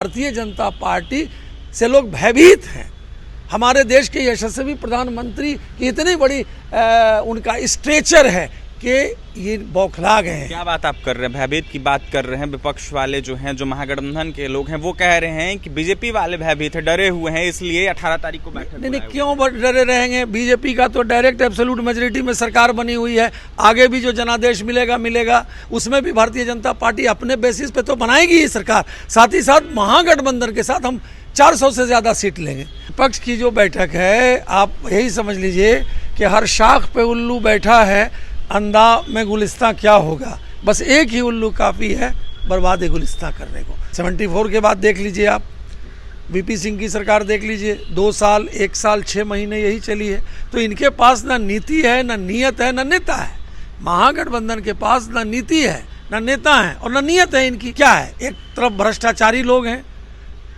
Bharatiya Janata party से लोग भयभीत हैं। हमारे देश के यशस्वी प्रधानमंत्री की इतनी बड़ी उनका स्ट्रेचर है कि ये बौखला गए हैं। क्या बात आप कर रहे हैं, भयभीत की बात कर रहे हैं। विपक्ष वाले जो हैं, जो महागठबंधन के लोग हैं, वो कह रहे हैं कि बीजेपी वाले भयभीत है, डरे हुए हैं, इसलिए 18 तारीख को बैठक। नहीं, क्यों डरे रहेंगे? बीजेपी का तो डायरेक्ट एब्सोल्यूट मेजोरिटी में सरकार बनी हुई है। आगे भी जो जनादेश मिलेगा उसमें भी भारतीय जनता पार्टी अपने बेसिस पे तो बनाएगी ही सरकार। साथ ही साथ महागठबंधन के साथ हम 400 से ज़्यादा सीट लेंगे। विपक्ष की जो बैठक है, आप यही समझ लीजिए कि हर शाख पे उल्लू बैठा है, अंधा में गुलिस्तां क्या होगा। बस एक ही उल्लू काफ़ी है बर्बाद गुलिस्तां करने को। 74 के बाद देख लीजिए आप, वीपी सिंह की सरकार देख लीजिए, 2 साल 1 साल 6 महीने यही चली है। तो इनके पास ना नीति है, ना नीयत है, ना नेता है। महागठबंधन के पास ना नीति है, ना नेता है और ना नीयत है। इनकी क्या है? एक तरफ भ्रष्टाचारी लोग हैं,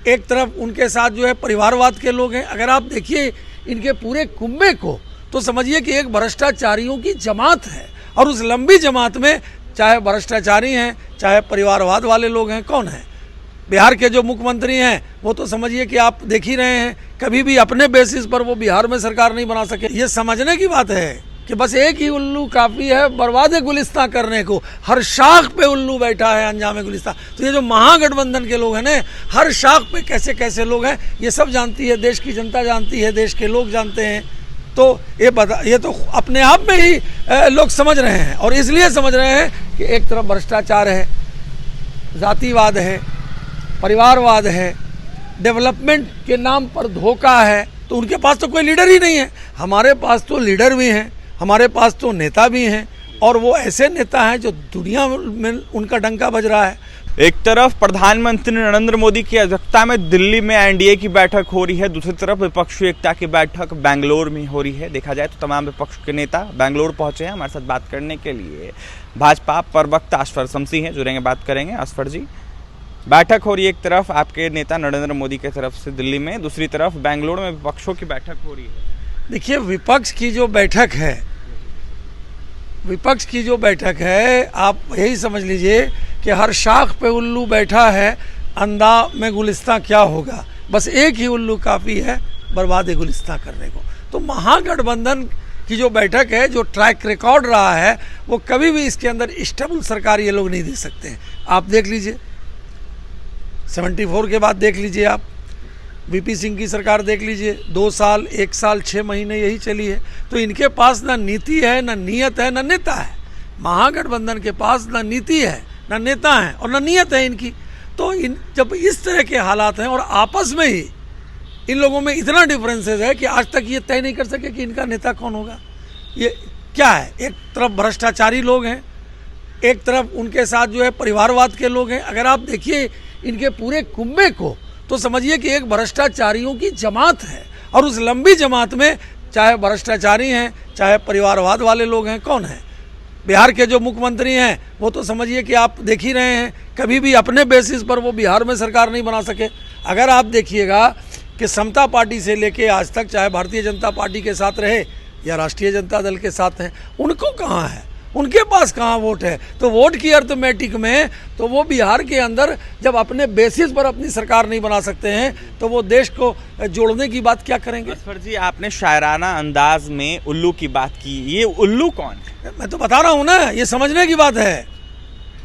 एक तरफ उनके साथ जो है परिवारवाद के लोग हैं। अगर आप देखिए इनके पूरे कुंबे को तो समझिए कि एक भ्रष्टाचारियों की जमात है, और उस लंबी जमात में चाहे भ्रष्टाचारी हैं, चाहे परिवारवाद वाले लोग हैं, कौन है? बिहार के जो मुख्यमंत्री हैं वो तो समझिए कि आप देख ही रहे हैं, कभी भी अपने बेसिस पर वो बिहार में सरकार नहीं बना सके। ये समझने की बात है कि बस एक ही उल्लू काफ़ी है बर्बाद गुलिस्तां करने को। हर शाख पे उल्लू बैठा है अंजाम गुलिस्तां। तो ये जो महागठबंधन के लोग हैं ना, हर शाख पे कैसे कैसे लोग हैं, ये सब जानती है, देश की जनता जानती है, देश के लोग जानते हैं। तो ये तो अपने आप में ही लोग समझ रहे हैं, और इसलिए समझ रहे हैं कि एक तरफ भ्रष्टाचार है, जातिवाद है, परिवारवाद है, डेवलपमेंट के नाम पर धोखा है। तो उनके पास तो कोई लीडर ही नहीं है। हमारे पास तो लीडर भी हैं, हमारे पास तो नेता भी हैं, और वो ऐसे नेता हैं जो दुनिया में उनका डंका बज रहा है। एक तरफ प्रधानमंत्री नरेंद्र मोदी की अध्यक्षता में दिल्ली में एनडीए की बैठक हो रही है, दूसरी तरफ विपक्षी एकता की बैठक बेंगलोर में हो रही है। देखा जाए तो तमाम विपक्ष के नेता बेंगलोर पहुंचे हैं हमारे साथ बात करने के लिए। भाजपा प्रवक्ता असफर शमसी हैं, जुड़ेंगे, बात करेंगे। असफर जी, बैठक हो रही है, एक तरफ आपके नेता नरेंद्र मोदी की तरफ से दिल्ली में, दूसरी तरफ बेंगलोर में विपक्षों की बैठक हो रही है। देखिए, विपक्ष की जो बैठक है, आप यही समझ लीजिए कि हर शाख पे उल्लू बैठा है, अंधा में गुलिस्तां क्या होगा। बस एक ही उल्लू काफ़ी है बर्बाद गुलिस्तां करने को। तो महागठबंधन की जो बैठक है, जो ट्रैक रिकॉर्ड रहा है, वो कभी भी इसके अंदर स्टेबल सरकार ये लोग नहीं दे सकते हैं। आप देख लीजिए 74 के बाद देख लीजिए आप, वीपी सिंह की सरकार देख लीजिए, 2 साल 1 साल 6 महीने यही चली है। तो इनके पास ना नीति है, ना नीयत है, ना नेता है। महागठबंधन के पास ना नीति है, ना नेता है और ना नीयत है इनकी। तो जब इस तरह के हालात हैं और आपस में ही इन लोगों में इतना डिफरेंसेस है कि आज तक ये तय नहीं कर सके कि इनका नेता कौन होगा। ये क्या है? एक तरफ भ्रष्टाचारी लोग हैं, एक तरफ उनके साथ जो है परिवारवाद के लोग हैं। अगर आप देखिए इनके पूरे कुंबे को तो समझिए कि एक भ्रष्टाचारियों की जमात है, और उस लंबी जमात में चाहे भ्रष्टाचारी हैं, चाहे परिवारवाद वाले लोग हैं, कौन है? बिहार के जो मुख्यमंत्री हैं वो तो समझिए कि आप देख ही रहे हैं, कभी भी अपने बेसिस पर वो बिहार में सरकार नहीं बना सके। अगर आप देखिएगा कि समता पार्टी से लेके आज तक, चाहे भारतीय जनता पार्टी के साथ रहे या राष्ट्रीय जनता दल के साथ हैं, उनको कहाँ है, उनके पास कहाँ वोट है? तो वोट की अर्थमेटिक में तो वो बिहार के अंदर जब अपने बेसिस पर अपनी सरकार नहीं बना सकते हैं, तो वो देश को जोड़ने की बात क्या करेंगे? असफर जी, आपने शायराना अंदाज में उल्लू की बात की, ये उल्लू कौन है? मैं तो बता रहा हूँ ना, ये समझने की बात है।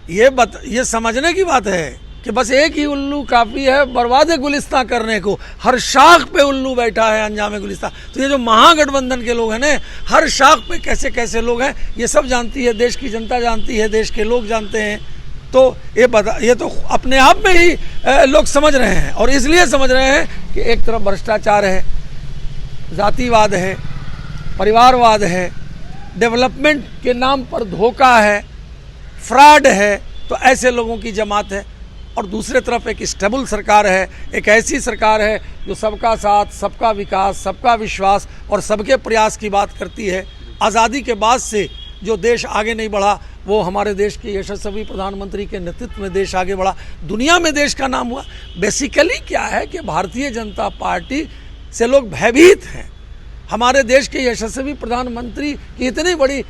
ये समझने की बात है कि बस एक ही उल्लू काफ़ी है बर्बाद गुलिस्तां करने को। हर शाख पे उल्लू बैठा है अंजाम गुलिस्तां। तो ये जो महागठबंधन के लोग हैं ना, हर शाख पे कैसे कैसे लोग हैं, ये सब जानती है, देश की जनता जानती है, देश के लोग जानते हैं। तो ये तो अपने आप में ही लोग समझ रहे हैं, और इसलिए समझ रहे हैं कि एक तरफ भ्रष्टाचार है, जातिवाद है, परिवारवाद है, डेवलपमेंट के नाम पर धोखा है, फ्रॉड है। तो ऐसे लोगों की जमात है, और दूसरे तरफ एक स्टेबल सरकार है, एक ऐसी सरकार है जो सबका साथ, सबका विकास, सबका विश्वास और सबके प्रयास की बात करती है। आज़ादी के बाद से जो देश आगे नहीं बढ़ा, वो हमारे देश के यशस्वी प्रधानमंत्री के नेतृत्व में देश आगे बढ़ा, दुनिया में देश का नाम हुआ। बेसिकली क्या है कि भारतीय जनता पार्टी से लोग भयभीत हैं। हमारे देश के यशस्वी प्रधानमंत्री की इतनी बड़ी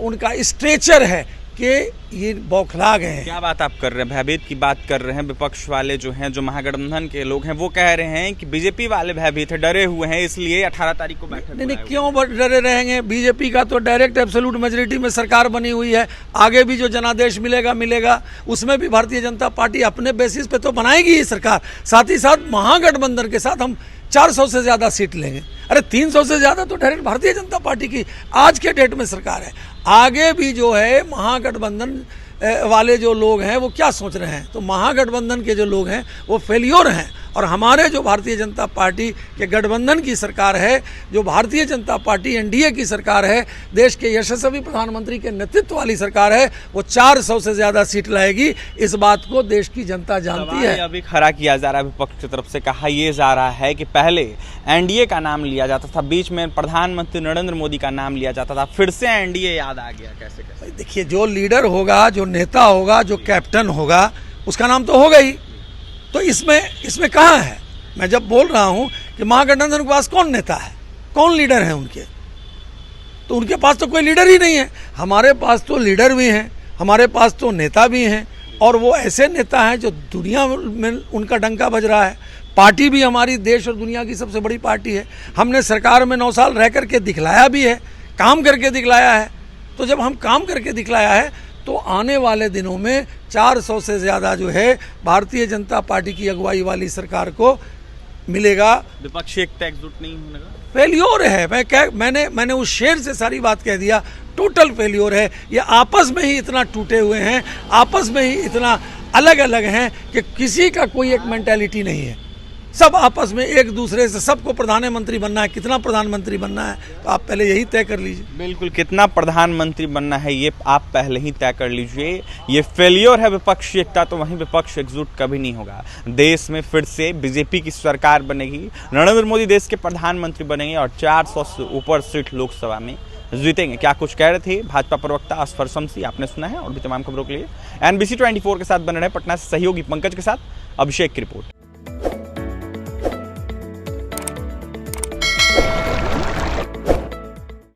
उनका स्ट्रेचर है के ये बौखला गए हैं। क्या बात आप कर रहे हैं? भयभीत की बात कर रहे हैं। विपक्ष वाले जो हैं, जो महागठबंधन के लोग हैं, वो कह रहे हैं कि बीजेपी वाले भयभीत है, डरे हुए हैं, इसलिए 18 तारीख को बैठक नहीं, बुलाए क्यों डरे रहेंगे? बीजेपी का तो डायरेक्ट एब्सोल्यूट मेजॉरिटी में सरकार बनी हुई है। आगे भी जो जनादेश मिलेगा, उसमें भी भारतीय जनता पार्टी अपने बेसिस पे तो बनाएगी ही सरकार। साथ ही साथ महागठबंधन के साथ हम 400 से ज़्यादा सीट लेंगे। अरे 300 से ज़्यादा तो डायरेक्ट भारतीय जनता पार्टी की आज के डेट में सरकार है। आगे भी जो है महागठबंधन वाले जो लोग हैं वो क्या सोच रहे हैं? तो महागठबंधन के जो लोग हैं वो फेल्योर हैं, और हमारे जो भारतीय जनता पार्टी के गठबंधन की सरकार है, जो भारतीय जनता पार्टी एनडीए की सरकार है, देश के यशस्वी प्रधानमंत्री के नेतृत्व वाली सरकार है, वो 400 से ज़्यादा सीट लाएगी। इस बात को देश की जनता जानती है। अभी खड़ा किया जा रहा है विपक्ष की तरफ से, कहा ये जा रहा है कि पहले एनडीए का नाम लिया जाता था, बीच में प्रधानमंत्री नरेंद्र मोदी का नाम लिया जाता था, फिर से एनडीए याद आ गया। कैसे? देखिए, जो लीडर होगा, जो नेता होगा, जो कैप्टन होगा, उसका नाम तो होगा ही। तो इसमें कहाँ है? मैं जब बोल रहा हूँ कि महागठबंधन के पास कौन नेता है, कौन लीडर है उनके, तो उनके पास तो कोई लीडर ही नहीं है। हमारे पास तो लीडर भी हैं, हमारे पास तो नेता भी हैं, और वो ऐसे नेता हैं जो दुनिया में उनका डंका बज रहा है। पार्टी भी हमारी देश और दुनिया की सबसे बड़ी पार्टी है। हमने सरकार में 9 साल रह करके दिखलाया भी है, काम करके दिखलाया है। तो जब हम काम करके दिखलाया है तो आने वाले दिनों में 400 से ज़्यादा जो है भारतीय जनता पार्टी की अगुवाई वाली सरकार को मिलेगा। विपक्ष एकता एकजुट नहीं होने का फेल्योर है। मैंने उस शेर से सारी बात कह दिया। टोटल फेल्योर है। ये आपस में ही इतना टूटे हुए हैं, आपस में ही इतना अलग अलग हैं कि किसी का कोई एक मेंटालिटी नहीं है। सब आपस में एक दूसरे से, सबको प्रधानमंत्री बनना है। कितना प्रधानमंत्री बनना है तो आप पहले यही तय कर लीजिए। बिल्कुल, कितना प्रधानमंत्री बनना है ये आप पहले ही तय कर लीजिए। ये फेलियर है विपक्षी एकता, तो वहीं विपक्ष एकजुट कभी नहीं होगा। देश में फिर से बीजेपी की सरकार बनेगी, नरेंद्र मोदी देश के प्रधानमंत्री बनेंगे और 400 से ऊपर सीट लोकसभा में जीतेंगे। क्या कुछ कह रहे थे भाजपा प्रवक्ता असफर शम्सी, आपने सुना है। और भी तमाम खबरों के लिए NBC 24 के साथ बने रहे। पटना से सहयोगी पंकज के साथ अभिषेक की रिपोर्ट।